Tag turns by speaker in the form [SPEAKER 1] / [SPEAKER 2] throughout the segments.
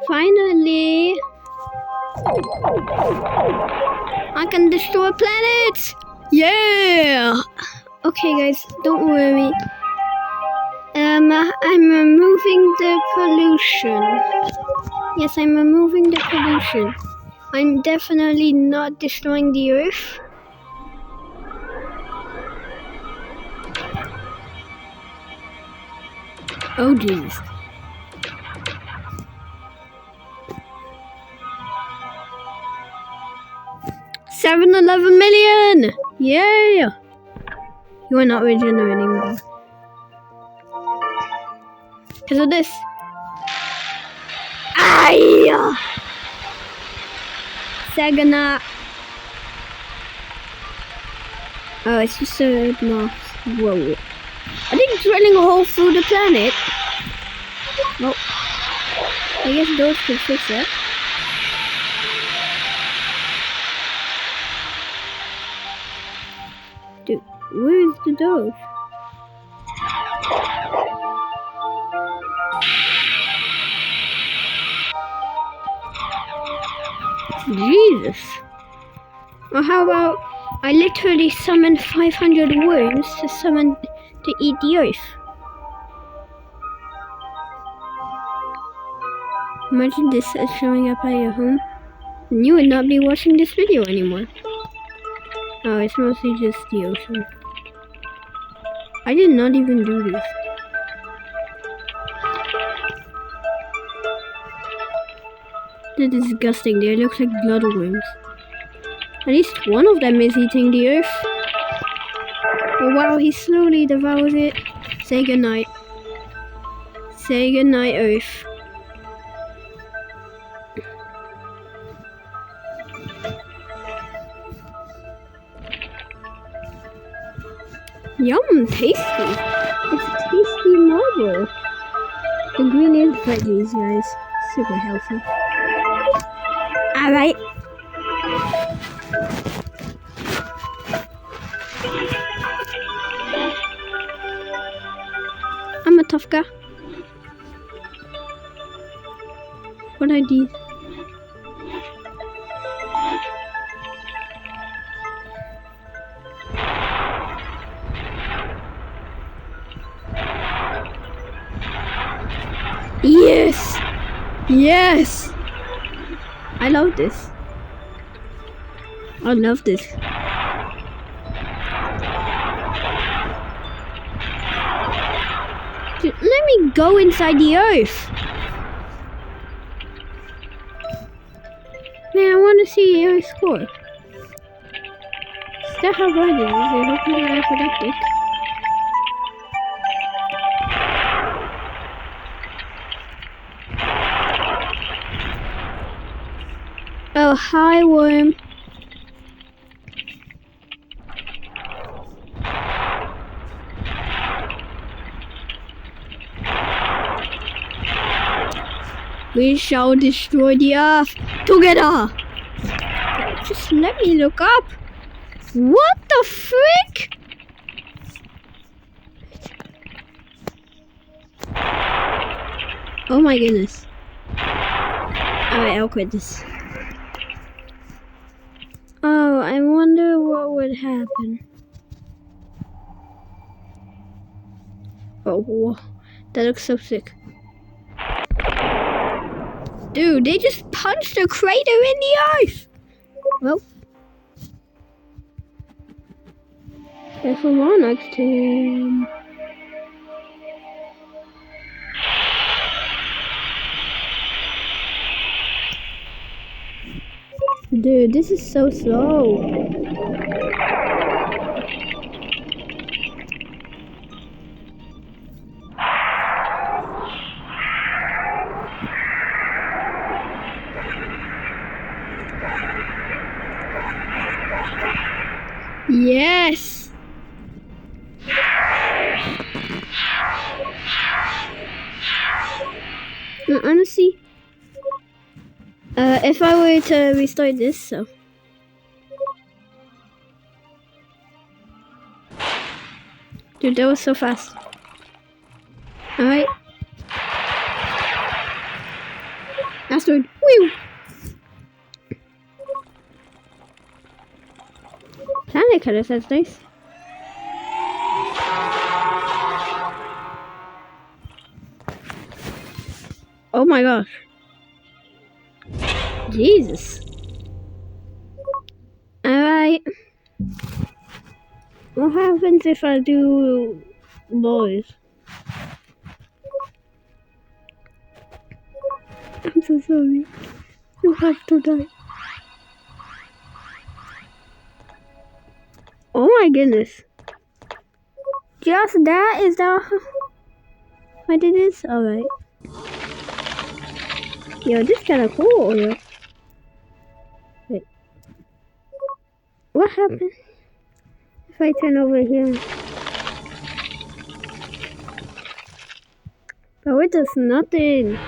[SPEAKER 1] Finally! I can destroy planets! Yeah! Okay guys, don't worry. I'm removing the pollution. Yes, I'm removing the pollution. I'm definitely not destroying the Earth. Oh Jesus. $711 million! Yeah! You are not regenerating anymore. Because of this. Aye! Sagana. Oh, it's just a Mars. Whoa. Are they drilling a hole through the planet? Well, I guess those could fix it. Dude, where is the Doge? Jesus. Well, how about I literally summoned 500 worms to eat the Earth? Imagine this showing up at your home. And you would not be watching this video anymore. Oh, it's mostly just the ocean. I did not even do this. They're disgusting. They look like bloodworms. At least one of them is eating the Earth. Oh wow, he slowly devours it. Say goodnight. Say goodnight, Earth. Yum, tasty. It's a tasty marble. The green is veggies, guys. Super healthy. Alright. I'm a tough guy. What are these? Yes! Yes! I love this. I love this. Dude, let me go inside the Earth. Man, I want to see your score. Is that how bright it is? I hope you are productive. Oh, hi, worm. We shall destroy the Earth together. Just let me look up. What the frick? Oh my goodness. Alright, I'll quit this. Oh, I wonder what would happen. Oh, whoa. That looks so sick. Dude, they just punched a crater in the Earth! Well. There's a monarch's tomb. Dude, this is so slow. Yes! Honestly, if I were to restart this, so. Dude, that was so fast. Alright. Asteroid. Whew. Planet color, that's nice. Oh my gosh. Jesus. Alright. What happens if I do boys? I'm so sorry. You have to die. Oh my goodness. Just that? Is that I did this? Alright. Yo, this is kinda cool, yo. Wait. What happened if I turn over here? But it does nothing.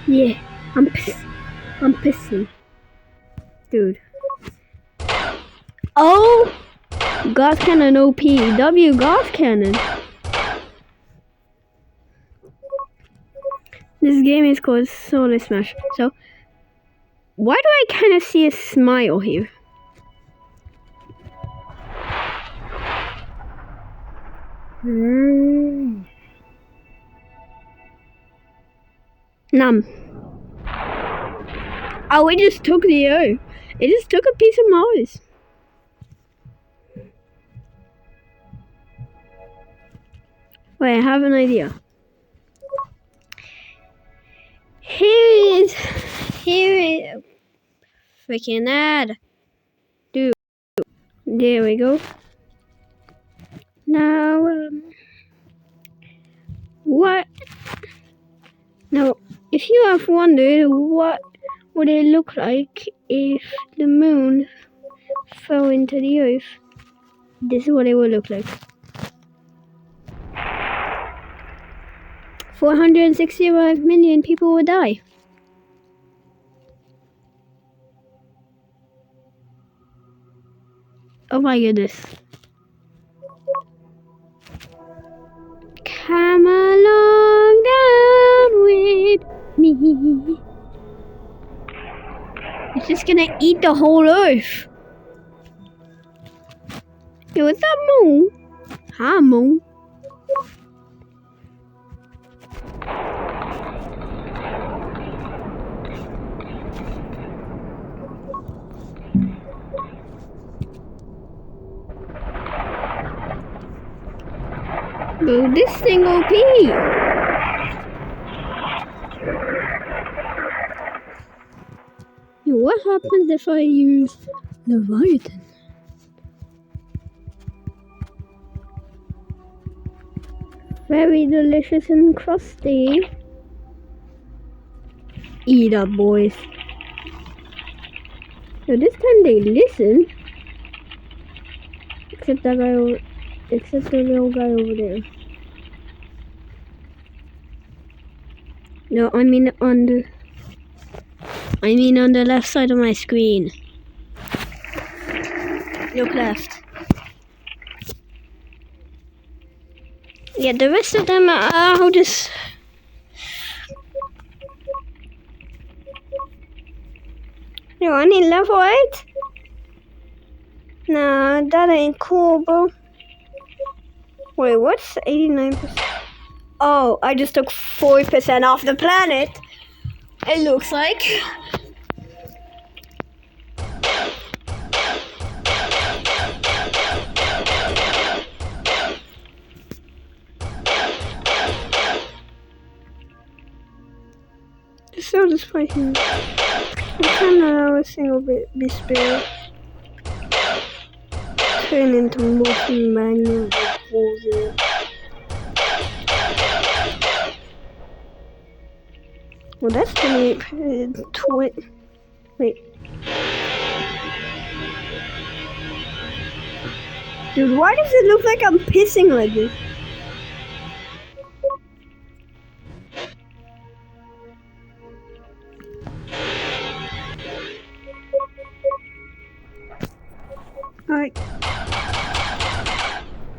[SPEAKER 1] Yeah, I'm pissing. Dude. Oh! Gauss Cannon OP. W Gauss Cannon. This game is called Solar Smash. So, why do I kind of see a smile here? Num. Oh, it just took the O. It just took a piece of Mars. Wait, I have an idea. Here is freaking ad. Dude. There we go. Now, what? Now, if you have wondered what would it look like if the moon fell into the earth, this is what it would look like. 465 million people would die. Oh my goodness. Come along down with me. It's just gonna eat the whole earth. Yo, what's that moon? Hi, moon. Dude, this thing OP. Yo, what happens if I use Leviathan? Very delicious and crusty. Eat up, boys. So this time they listen. Except that guy, except the little guy over there. No, I mean on the left side of my screen. Look left. Yeah, the rest of them I'll just... Yo, I need level 8? Nah, that ain't cool, bro. Wait, what's 89%? Oh, I just took 4% off the planet. It looks like. So just fighting. You can't allow a single bit be spared. Turn into motion magnet bullshit. Well, that's 28. Wait. Dude, why does it look like I'm pissing like this? Alright.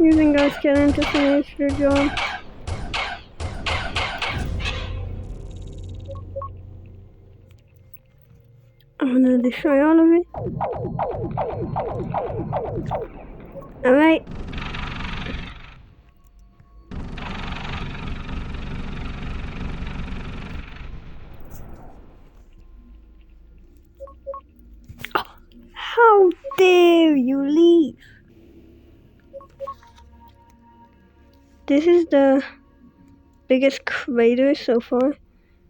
[SPEAKER 1] Using Gauss Cannon to finish your job. I'm gonna destroy all of it. Alright. Oh, how dare you leave? This is the biggest crater so far.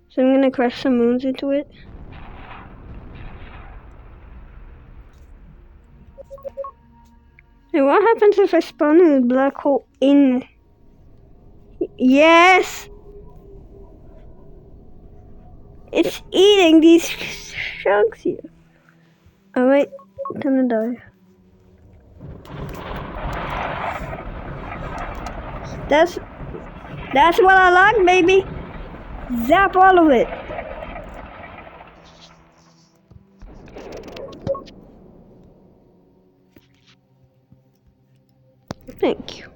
[SPEAKER 1] So I'm gonna crash some moons into it. And what happens if I spawn in a black hole in? Yes! It's eating these chunks here. Alright, time to die. That's what I like, baby. Zap all of it. Thank you.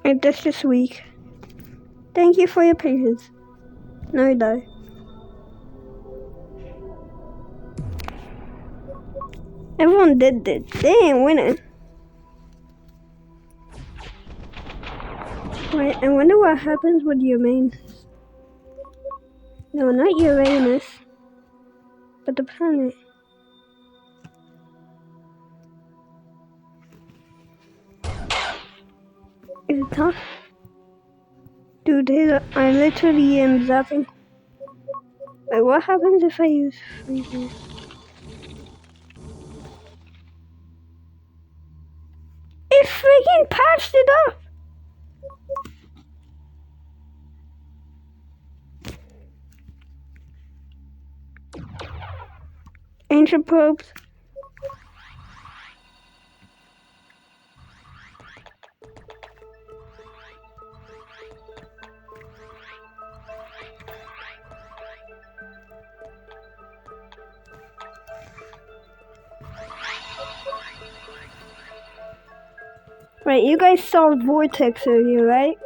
[SPEAKER 1] And that's just weak. Thank you for your patience. Now you die. Everyone did it. They ain't winning. Wait, I wonder what happens with Uranus. No, not Uranus. But the planet. Is it tough? Dude, I literally am zapping. Wait, what happens if I use freezing? It freaking patched it up! Ancient probes. Right, you guys saw Vortex earlier, right?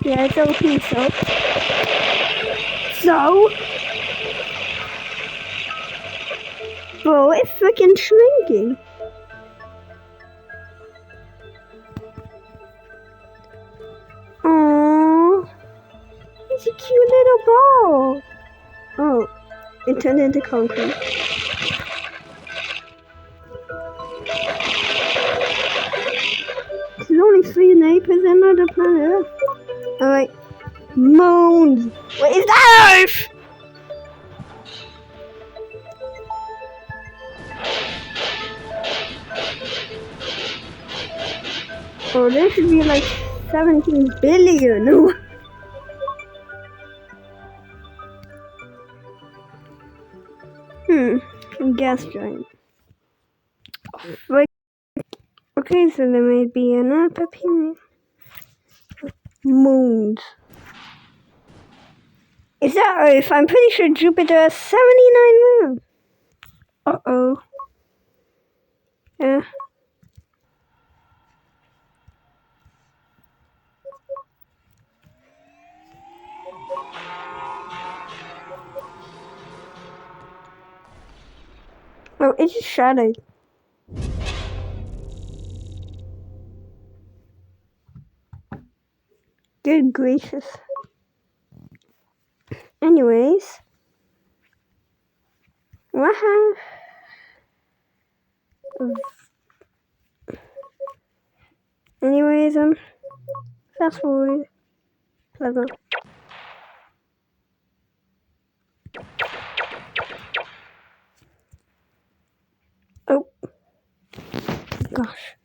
[SPEAKER 1] Yeah, it's okay, so? Bro, it's freaking shrinking. Aww. It's a cute little ball. Oh, it turned into concrete. There's only 3.8% of the planet Earth. Alright. Moons. What is that? Earth? Oh, there should be like 17 billion. Gas giant. Okay, so there may be an appearance. Moons. Is that Earth? I'm pretty sure Jupiter has 79 moons. Uh-oh. Yeah. Oh, it just shattered. Good gracious. Anyways. What Anyways, fast forward. Clever. Oh. Gosh.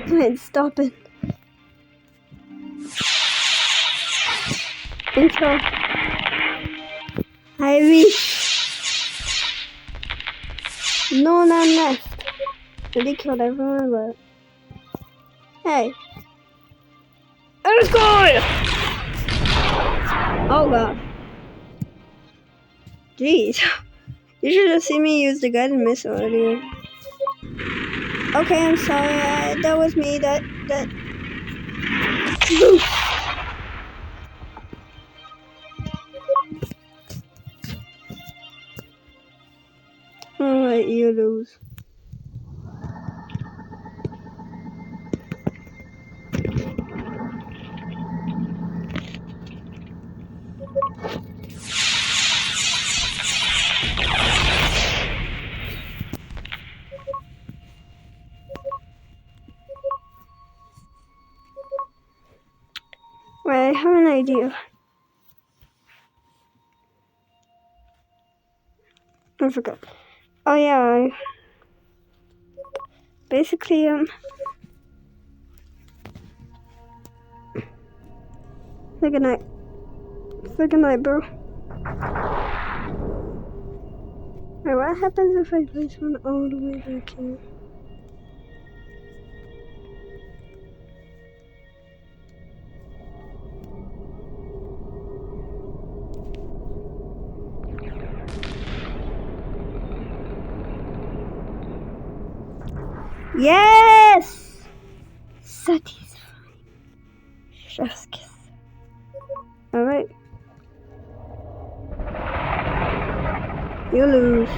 [SPEAKER 1] Wait, stop it. Intro. I reached. No, not nest. Did he kill everyone? But Hey. Let's go! Oh god. Jeez. You should have seen me use the guided missile earlier. Okay, I'm sorry. That was me. That. Alright, you lose. Wait, I have an idea. I forgot. Oh yeah, basically, good night. Good night, bro. Wait, what happens if I place one all the way back here? Yes! Satisfying. Chef's kiss. Alright. You lose.